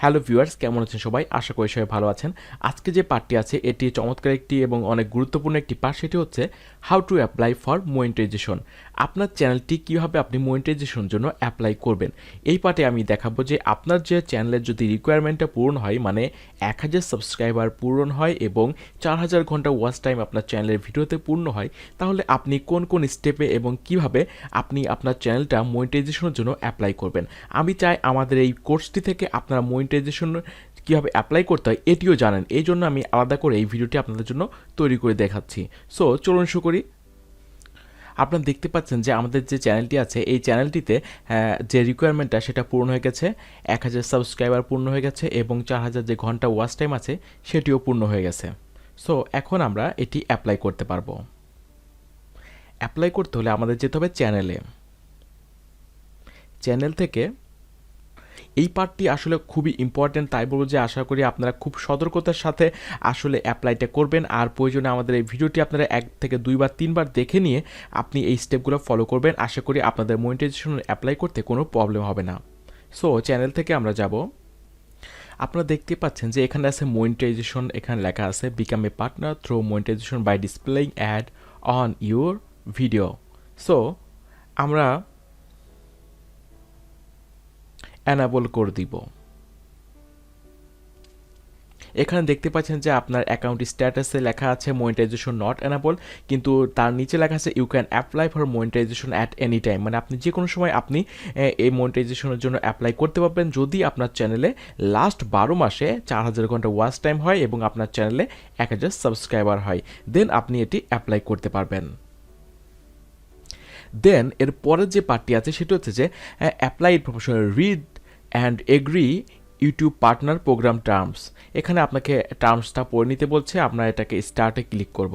Hello viewers, কেমন আছেন সবাই? আশা করি সবাই ভালো আছেন। আজকে যে পার্টটি আছে এটি চমৎকার একটি এবং অনেক গুরুত্বপূর্ণ একটি পার্ট, সেটি হচ্ছে how to apply for monetization. আপনার চ্যানেলটি কীভাবে আপনি মনিটাইজেশনের জন্য অ্যাপ্লাই করবেন। এই পার্টে আমি দেখাবো যে আপনার যে চ্যানেলের যদি রিকোয়ারমেন্টটা পূরণ হয়, মানে 1000 সাবস্ক্রাইবার পূরণ হয় এবং 4000 ঘন্টা ওয়াচ টাইম আপনার চ্যানেলের ভিডিওতে পূর্ণ হয়, তাহলে আপনি কোন কোন স্টেপে এবং কিভাবে আপনি আপনার চ্যানেলটা মনিটাইজেশনের জন্য অ্যাপ্লাই করবেন। আমি চাই আমাদের এই কোর্সটি থেকে আপনারা মনিটাইজেশন কীভাবে অ্যাপ্লাই করতে হয় এটিও জানেন। এই জন্য আমি আলাদা করে এই ভিডিওটি আপনাদের জন্য তৈরি করে দেখাচ্ছি। সো চলুন শুরু করি। আপনারা দেখতে পাচ্ছেন যে আমাদের যে চ্যানেলটি আছে এই চ্যানেলটিতে যে রিকোয়ারমেন্টটা সেটা পূর্ণ হয়ে গেছে, 1000 সাবস্ক্রাইবার পূর্ণ হয়ে গেছে এবং 4000 যে ঘন্টা ওয়াচ টাইম আছে সেটিও পূর্ণ হয়ে গেছে। সো এখন আমরা এটি অ্যাপ্লাই করতে পারবো। অ্যাপ্লাই করতে হলে আমাদের যেতে হবে চ্যানেল থেকে। এই পার্টটি আসলে খুবই ইম্পর্ট্যান্ট, তাই বলবো যে আশা করি আপনারা খুব সতর্কতার সাথে আসলে অ্যাপ্লাইটা করবেন। আর প্রয়োজনে আমাদের এই ভিডিওটি আপনারা 1 থেকে 2 বার 3 বার দেখে নিয়ে আপনি এই স্টেপগুলো ফলো করবেন। আশা করি আপনাদের মনিটাইজেশন অ্যাপ্লাই করতে কোনো প্রবলেম হবে না। সো চ্যানেল থেকে আমরা যাব। আপনারা দেখতে পাচ্ছেন যে এখানে আছে মনিটাইজেশন, এখানে লেখা আছে become a partner through monetization by displaying ad on your video. So আমরা অ্যানাবল করে দিব। এখানে দেখতে পাচ্ছেন যে আপনার অ্যাকাউন্ট স্ট্যাটাসে লেখা আছে মনিটাইজেশন নট অ্যানাবল, কিন্তু তার নিচে লেখা আছে you can apply for monetization at any time, মানে আপনি যে কোনো সময় আপনি এই মনিটাইজেশনের জন্য অ্যাপ্লাই করতে পারবেন যদি আপনার চ্যানেলে লাস্ট 12 মাসে 4000 ঘন্টা ওয়াচ টাইম হয় এবং আপনার চ্যানেলে 1000 সাবস্ক্রাইবার হয়, দেন আপনি এটি অ্যাপ্লাই করতে পারবেন। দেন এর পরের যে পার্টটি আছে সেটা হচ্ছে যে apply professional read and agree YouTube partner program terms. এখানে আপনাকে টার্মসটা পড়ে নিতে বলছে, আপনারা এটাকে স্টার্টে ক্লিক করব।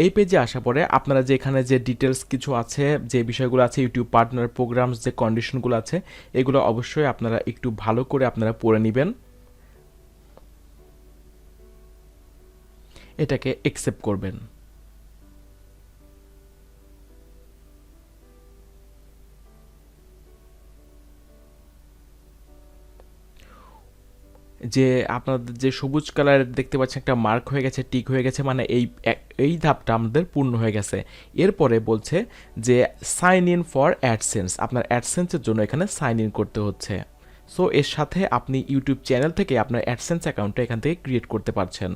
এই পেজে আসা পরে আপনারা যে এখানে যে ডিটেলস কিছু আছে, যে বিষয়গুলো আছে ইউটিউব পার্টনার প্রোগ্রামস, যে কন্ডিশনগুলো আছে এগুলো অবশ্যই আপনারা একটু ভালো করে আপনারা পড়ে নেবেন। এটাকে অ্যাকসেপ্ট করবেন। যে আপনাদের যে সবুজ কালারের দেখতে পাচ্ছেন একটা মার্ক হয়ে গেছে, টিক হয়ে গেছে, মানে এই ধাপটা আমাদের পূর্ণ হয়ে গেছে। এরপরে বলছে যে সাইন ইন ফর অ্যাডসেন্স, আপনার অ্যাডসেন্সের জন্য এখানে সাইন ইন করতে হচ্ছে। সো এর সাথে আপনি ইউটিউব চ্যানেল থেকে আপনার অ্যাডসেন্স অ্যাকাউন্টটা এখান থেকে ক্রিয়েট করতে পারছেন।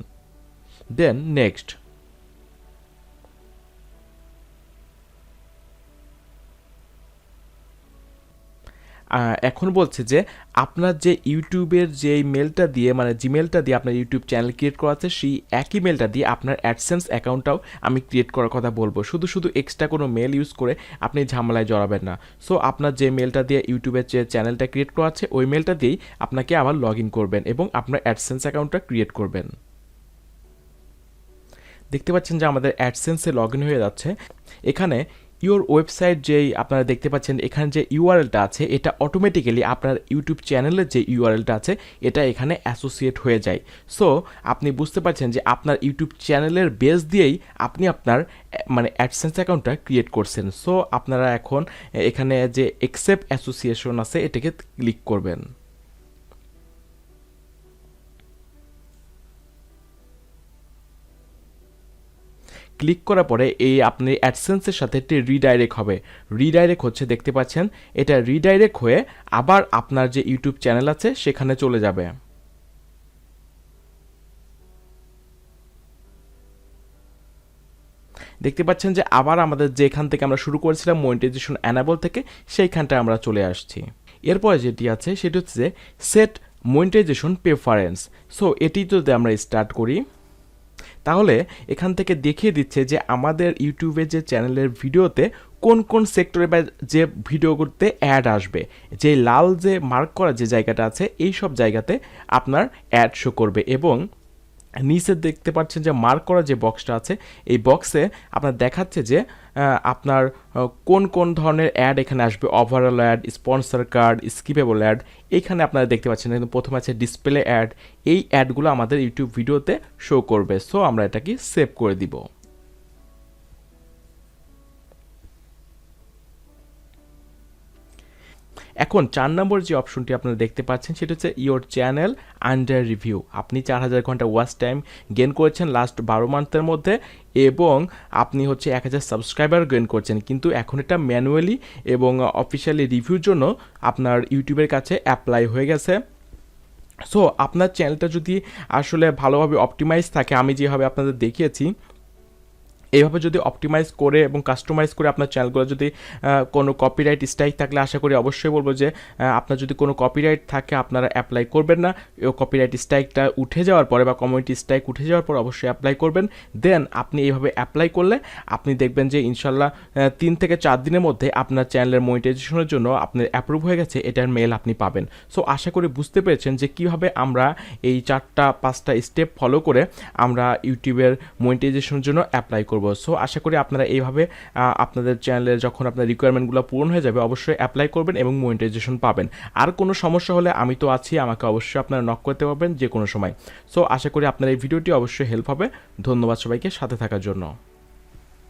Then next. এখন বলছে যে আপনার যে ইউটিউবের যে মেলটা দিয়ে, মানে জিমেলটা দিয়ে আপনার ইউটিউব চ্যানেল ক্রিয়েট করা আছে, সেই একই মেলটা দিয়ে আপনার অ্যাডসেন্স অ্যাকাউন্টটাও আমি ক্রিয়েট করার কথা বলবো। শুধু শুধু এক্সট্রা কোনো মেল ইউজ করে আপনি ঝামেলায় জড়াবেন না। সো আপনার যে মেলটা দিয়ে ইউটিউবের যে চ্যানেলটা ক্রিয়েট করা আছে ওই মেলটা দিয়েই আপনাকে আবার লগ ইন করবেন এবং আপনার অ্যাডসেন্স অ্যাকাউন্টটা ক্রিয়েট করবেন। দেখতে পাচ্ছেন যে আমাদের অ্যাডসেন্সে লগ ইন হয়ে যাচ্ছে। এখানে ইওর ওয়েবসাইট যেই আপনারা দেখতে পাচ্ছেন, এখানে যে ইউআরএলটা আছে এটা অটোমেটিক্যালি আপনার ইউটিউব চ্যানেলের যে ইউআরএলটা আছে এটা এখানে অ্যাসোসিয়েট হয়ে যায়। সো আপনি বুঝতে পারছেন যে আপনার ইউটিউব চ্যানেলের বেস দিয়েই আপনি আপনার মানে অ্যাডসেন্স অ্যাকাউন্টটা ক্রিয়েট করছেন। সো আপনারা এখন এখানে যে অ্যাকসেপ্ট অ্যাসোসিয়েশন আছে এটাকে ক্লিক করবেন। ক্লিক করার পরে এই আপনি অ্যাডসেন্সের সাথে একটি রিডাইরেক্ট হবে। রিডাইরেক্ট হচ্ছে দেখতে পাচ্ছেন, এটা রিডাইরেক্ট হয়ে আবার আপনার যে ইউটিউব চ্যানেল আছে সেখানে চলে যাবে। দেখতে পাচ্ছেন যে আবার আমাদের যেখান থেকে আমরা শুরু করেছিলাম মনিটাইজেশন অ্যানাবল থেকে, সেইখানটা আমরা চলে আসছি। এরপরে যেটি আছে সেটি হচ্ছে যে সেট মনিটাইজেশন প্রেফারেন্স। সো এটি যদি আমরা স্টার্ট করি তাহলে এখান থেকে দেখিয়ে দিচ্ছে যে আমাদের ইউটিউবের যে চ্যানেলের ভিডিওতে কোন কোন সেক্টরে বা যে ভিডিও করতে অ্যাড আসবে। যে লাল যে মার্ক করা যে জায়গাটা আছে এই সব জায়গাতে আপনার অ্যাড শো করবে এবং নিচে দেখতে পাচ্ছেন যে মার্ক করা যে বক্সটা আছে এই বক্সে আপনার দেখাচ্ছে যে আপনার কোন কোন ধরনের অ্যাড এখানে আসবে, overall ad, sponsor card, skippable ad. এইখানে আপনারা দেখতে পাচ্ছেন কিন্তু প্রথমে আছে ডিসপ্লে অ্যাড। এই অ্যাডগুলো আমাদের ইউটিউব ভিডিওতে শো করবে। সো আমরা এটাকে সেভ করে দিব। এখন 4 নম্বর যে অপশনটি আপনারা দেখতে পাচ্ছেন সেটা হচ্ছে ইওর চ্যানেল আন্ডার রিভিউ। আপনি 4000 ঘন্টা ওয়াচ টাইম গেইন করেছেন লাস্ট 12 মান্থের মধ্যে এবং আপনি হচ্ছে 1000 সাবস্ক্রাইবার গেইন করছেন, কিন্তু এখন এটা ম্যানুয়ালি এবং অফিসিয়ালি রিভিউর জন্য আপনার ইউটিউবের কাছে অ্যাপ্লাই হয়ে গেছে। সো আপনার চ্যানেলটা যদি আসলে ভালোভাবে অপটিমাইজ থাকে, আমি যেভাবে আপনাদের দেখিয়েছি এইভাবে যদি অপটিমাইজ করে এবং কাস্টমাইজ করে আপনার চ্যানেলগুলো যদি কোনো কপিরাইট স্ট্রাইক থাকলে আশা করি অবশ্যই বলবো যে আপনার যদি কোনো কপিরাইট থাকে আপনারা অ্যাপ্লাই করবেন না। কপিরাইট স্ট্রাইকটা উঠে যাওয়ার পরে বা কমিউনিটি স্ট্রাইক উঠে যাওয়ার পর অবশ্যই অ্যাপ্লাই করবেন। দেন আপনি এইভাবে অ্যাপ্লাই করলে আপনি দেখবেন যে ইনশাল্লাহ 3 থেকে 4 দিনের মধ্যে আপনার চ্যানেলের মনিটাইজেশনের জন্য আপনার অ্যাপ্রুভ হয়ে গেছে এটার মেল আপনি পাবেন। সো আশা করি বুঝতে পেরেছেন যে কীভাবে আমরা এই 4-5টা স্টেপ ফলো করে আমরা ইউটিউবের মনিটাইজেশনের জন্য অ্যাপ্লাই করব। সো আশা করি আপনারা এইভাবে আপনাদের চ্যানেলে যখন আপনার রিকোয়ারমেন্টগুলো পূরণ হয়ে যাবে অবশ্যই অ্যাপ্লাই করবেন এবং মনিটাইজেশন পাবেন। আর কোনো সমস্যা হলে আমি তো আছি, আমাকে অবশ্যই আপনারা নক করতে পারবেন যে কোনো সময়। সো আশা করি আপনার এই ভিডিওটি অবশ্যই হেল্প হবে। ধন্যবাদ সবাইকে সাথে থাকার জন্য।